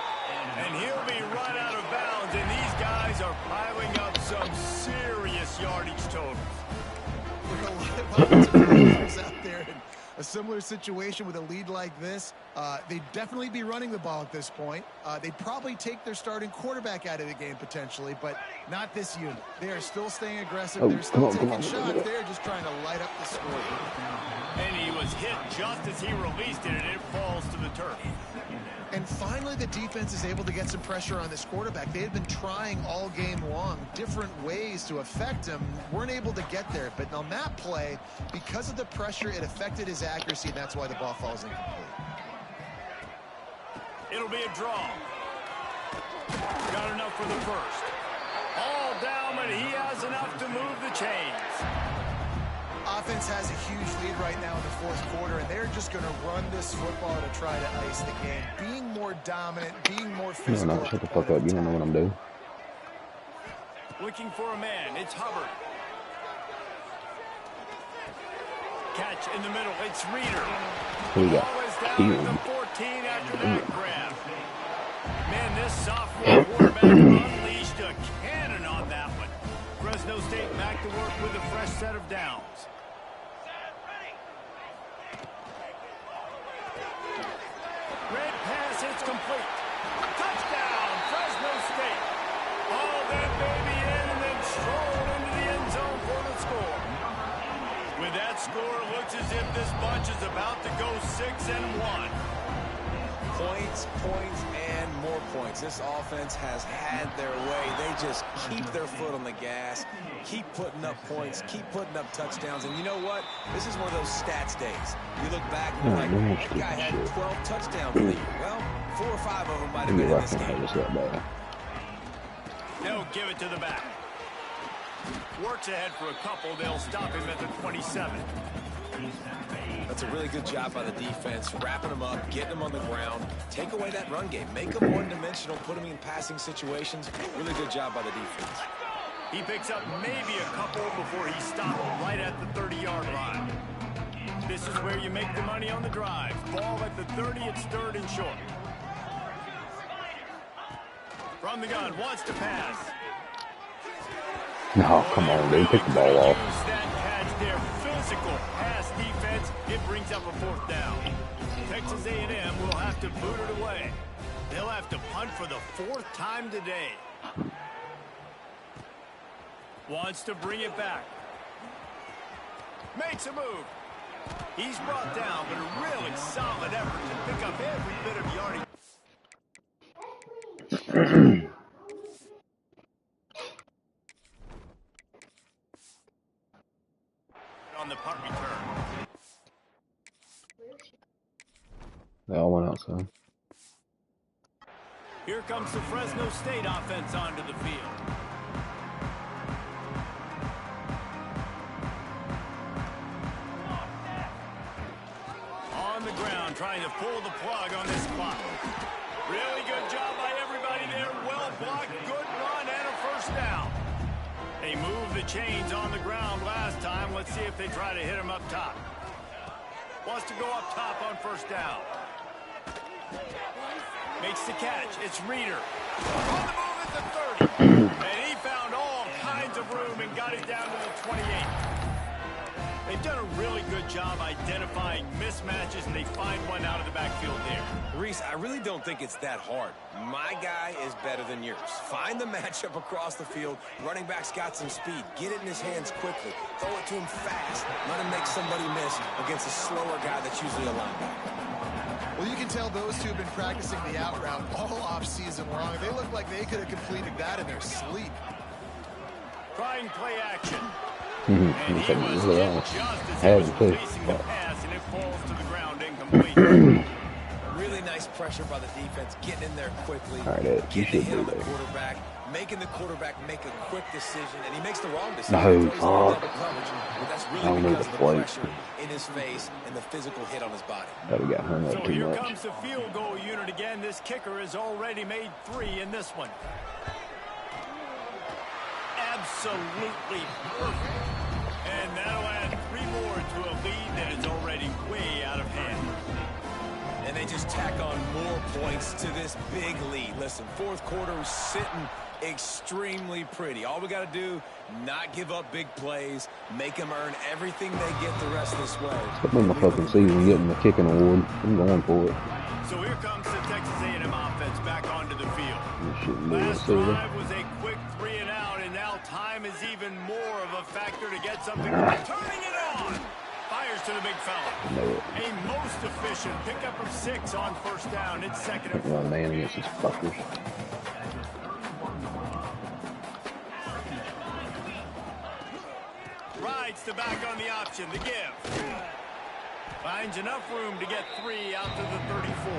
And he'll be run out of bounds, and these guys are piling up some serious yardage totals. There are a lot of players out there in a similar situation with a lead like this. They'd definitely be running the ball at this point. They'd probably take their starting quarterback out of the game potentially, but not this unit. They are still staying aggressive. They're still taking shots. They're just trying to light up the score. And he was hit just as he released it, and it falls to the turf. And finally, the defense is able to get some pressure on this quarterback. They had been trying all game long different ways to affect him. Weren't able to get there. But on that play, because of the pressure, it affected his accuracy, and that's why the ball falls incomplete. It'll be a draw. Got enough for the first. All down, but he has enough to move the chains. Offense has a huge lead right now in the fourth quarter, and they're just going to run this football to try to ice the game. Being more dominant, being more physical. No, shut the fuck up. You don't know what I'm doing. Looking for a man. It's Hubbard. Catch in the middle. It's Reeder. Who we got? Ball is down at the 14 after that grab. Man, this sophomore quarterback unleashed a cannon on that one. Fresno State back to work with a fresh set of downs. Red pass, it's complete. Touchdown, Fresno State. All that baby in and then stroll into the end zone for the score. With that score, it looks as if this bunch is about to go 6-1. Points, points, and more points. This offense has had their way. They just keep their foot on the gas, keep putting up points, keep putting up touchdowns. And you know what? This is one of those stats days. You look back and you're like, that guy had 12 touchdowns in the year. Well, 4 or 5 of them might have been in this game. They'll give it to the back. Works ahead for a couple. They'll stop him at the 27. That's a really good job by the defense, wrapping them up, getting them on the ground, take away that run game, make them one-dimensional, put them in passing situations. Really good job by the defense. He picks up maybe a couple before he stopped right at the 30-yard line. This is where you make the money on the drive. Ball at the 30, it's third and short. From the gun, wants to pass. No, come on, dude. Pick the ball off. Use that catch there. Physical pass defense. It brings up a fourth down. Texas A&M will have to boot it away. They'll have to punt for the 4th time today. Wants to bring it back. Makes a move. He's brought down, but a really solid effort to pick up every bit of yardage. On the punt return. They all went outside. Here comes the Fresno State offense onto the field. On the ground, trying to pull the plug on this clock. Really good job by everybody there. Well blocked, good run, and a first down. They moved the chains on the ground last time. Let's see if they try to hit him up top. Wants to go up top on first down. Makes the catch. It's Reeder. On the move at the 30. And he found all kinds of room and got it down to the 28. They've done a really good job identifying mismatches, and they find one out of the backfield there. Reese, I really don't think it's that hard. My guy is better than yours. Find the matchup across the field. Running back's got some speed. Get it in his hands quickly. Throw it to him fast. Let him make somebody miss against a slower guy that's usually a linebacker. Well, you can tell those two have been practicing the out route all off-season long. They look like they could have completed that in their sleep. Trying play action. And he was just as he was releasing the pass, and it falls to the ground incomplete. Really nice pressure by the defense, getting in there quickly, All right, getting a hit on the quarterback, making the quarterback make a quick decision, and he makes the wrong decision. No, He throws into fuck. double coverage, but that's I really don't know because the of the plate. pressure in his face and the physical hit on his body. That we got hung So up too here much. comes the field goal unit again. This kicker has already made 3 in this one. Absolutely perfect. And that'll add 3 more to a lead that is already way out of hand. And they just tack on more points to this big lead. Listen, fourth quarter is sitting extremely pretty. All we got to do, not give up big plays, make them earn everything they get the rest of this way. Stop in the fucking season getting the kicking award. I'm going for it. So here comes the Texas A&M offense back onto the field. Last Last drive was a quick 3 and out, and now time is even more of a factor to get something. Turning it on. Fires to the big fella. A most efficient pickup of 6 on first down. It's 2nd and 4. One man against these fuckers. Rides the back on the option. The give. Finds enough room to get 3 out to the 34.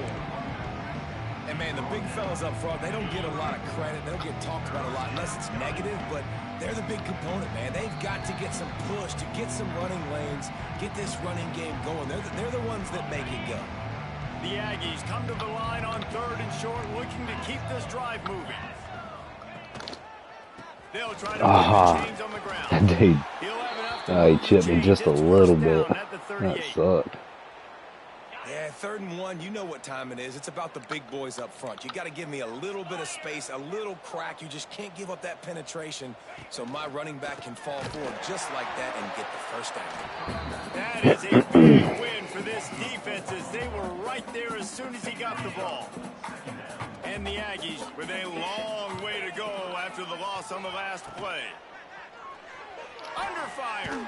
And, man, the big fellas up front, they don't get a lot of credit. They don't get talked about a lot unless it's negative, but they're the big component, man. They've got to get some push, to get some running lanes, get this running game going. They're the ones that make it go. The Aggies come to the line on 3rd and short, looking to keep this drive moving. They'll try to put the chains on the ground. Dude, He'll have enough to he chipped me just a little bit. That sucked. Yeah, 3rd and 1, you know what time it is. It's about the big boys up front. You got to give me a little bit of space, a little crack. You just can't give up that penetration so my running back can fall forward just like that and get the first down. That is a big win for this defense as they were right there as soon as he got the ball. And the Aggies with a long way to go after the loss on the last play. Under fire.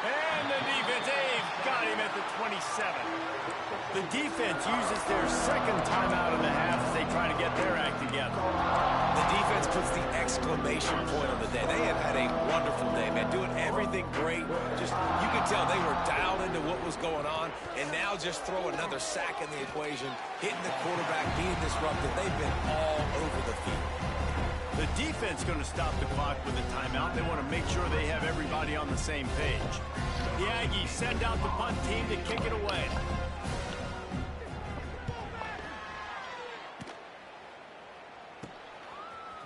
And the defense, they've got him at the 27. The defense uses their 2nd timeout in the half as they try to get their act together. The defense puts the exclamation point on the day. They have had a wonderful day, man, doing everything great. Just, you could tell they were dialed into what was going on, and now just throw another sack in the equation, hitting the quarterback, being disruptive. They've been all over the field. The defense going to stop the clock with a timeout. They want to make sure they have everybody on the same page. The Aggies send out the punt team to kick it away.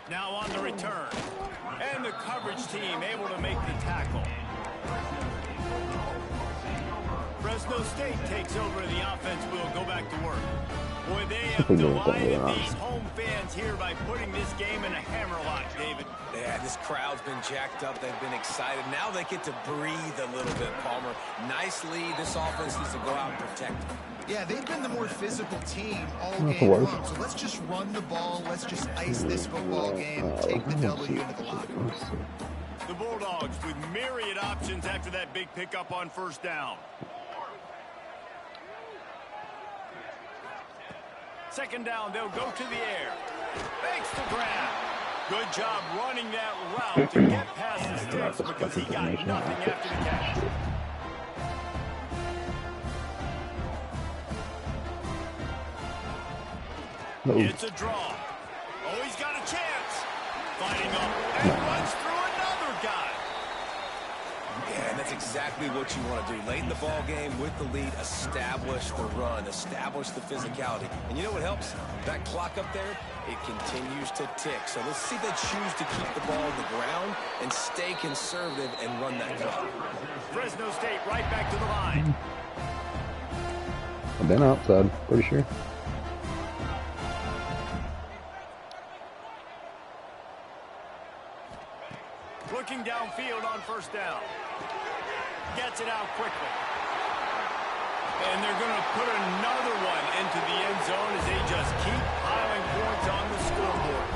Now on the return. And the coverage team able to make the tackle. Fresno State takes over the offense. Will go back to work. Boy, they have delighted these home fans here by putting this game in a hammerlock, David. Yeah, this crowd's been jacked up. They've been excited. Now they get to breathe a little bit, Palmer. Nice lead. This offense needs to go out and protect them. Yeah, they've been the more physical team all game long. So let's just run the ball. Let's just ice this football game. Take the W into the locker room. The Bulldogs with myriad options after that big pickup on first down. 2nd down, they'll go to the air. Makes the grab. Good job running that route to get past the sticks because he got nothing after the catch. It's a draw. Oh, he's got a chance. Fighting up and runs through another guy. Yeah, and that's exactly what you want to do. Late in the ball game with the lead, establish the run, establish the physicality. And you know what helps? That clock up there, it continues to tick. So let's see if they choose to keep the ball on the ground and stay conservative and run that clock. Fresno State right back to the line. I've been outside, pretty sure. Looking downfield on first down. Gets it out quickly. And they're going to put another one into the end zone as they just keep piling points on the scoreboard.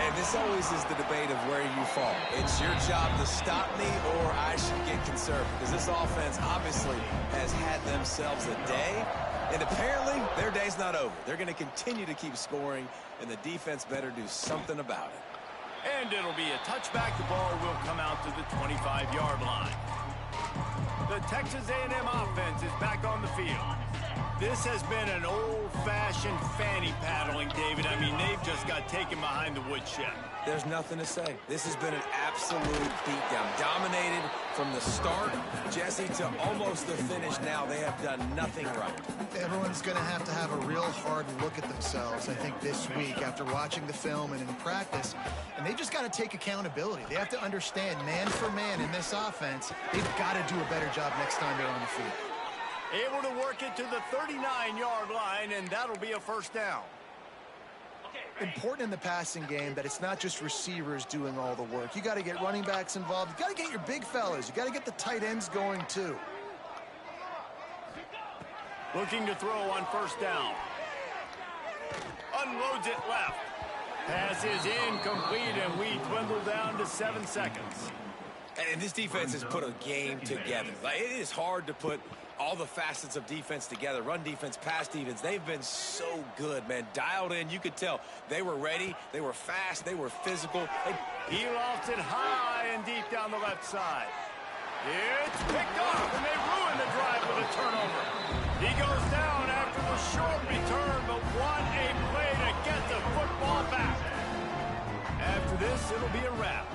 And this always is the debate of where you fall. It's your job to stop me or I should get conservative. Because this offense obviously has had themselves a day. And apparently their day's not over. They're going to continue to keep scoring. And the defense better do something about it. And it'll be a touchback. The ball will come out to the 25-yard line. The Texas A&M offense is back on the field. This has been an old-fashioned fanny paddling, David. I mean, they've just got taken behind the woodshed. There's nothing to say. This has been an absolute beatdown. Dominated from the start, Jesse, to almost the finish now. They have done nothing right. Everyone's going to have a real hard look at themselves, I think, this week after watching the film and in practice. And they just got to take accountability. They have to understand, man for man in this offense, they've got to do a better job next time they're on the field. Able to work it to the 39-yard line, and that'll be a first down. Important in the passing game that it's not just receivers doing all the work. You got to get running backs involved. You got to get your big fellas. You got to get the tight ends going too. Looking to throw on first down. Unloads it left. Pass is incomplete, and we dwindle down to 7 seconds. And this defense has put a game together. Like, it is hard to put all the facets of defense together. Run defense, pass defense. They've been so good, man. Dialed in. You could tell they were ready. They were fast. They were physical. He lofts it high and deep down the left side. It's picked off, and they ruin the drive with a turnover. He goes down after the short return, but what a play to get the football back. After this, it'll be a wrap.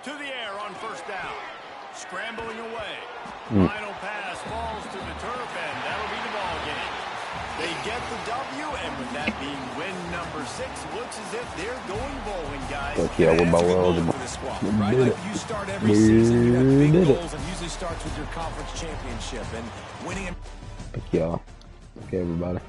To the air on first down. Scrambling away. Final pass falls to the turf, and that'll be the ball game. They get the W, and with that being win number 6, looks as if they're going bowling, guys. Fuck yeah, we're bowling. Right? Like you start every season, you have big goals, and usually starts with your conference championship and winning. Fuck y'all. Okay, everybody.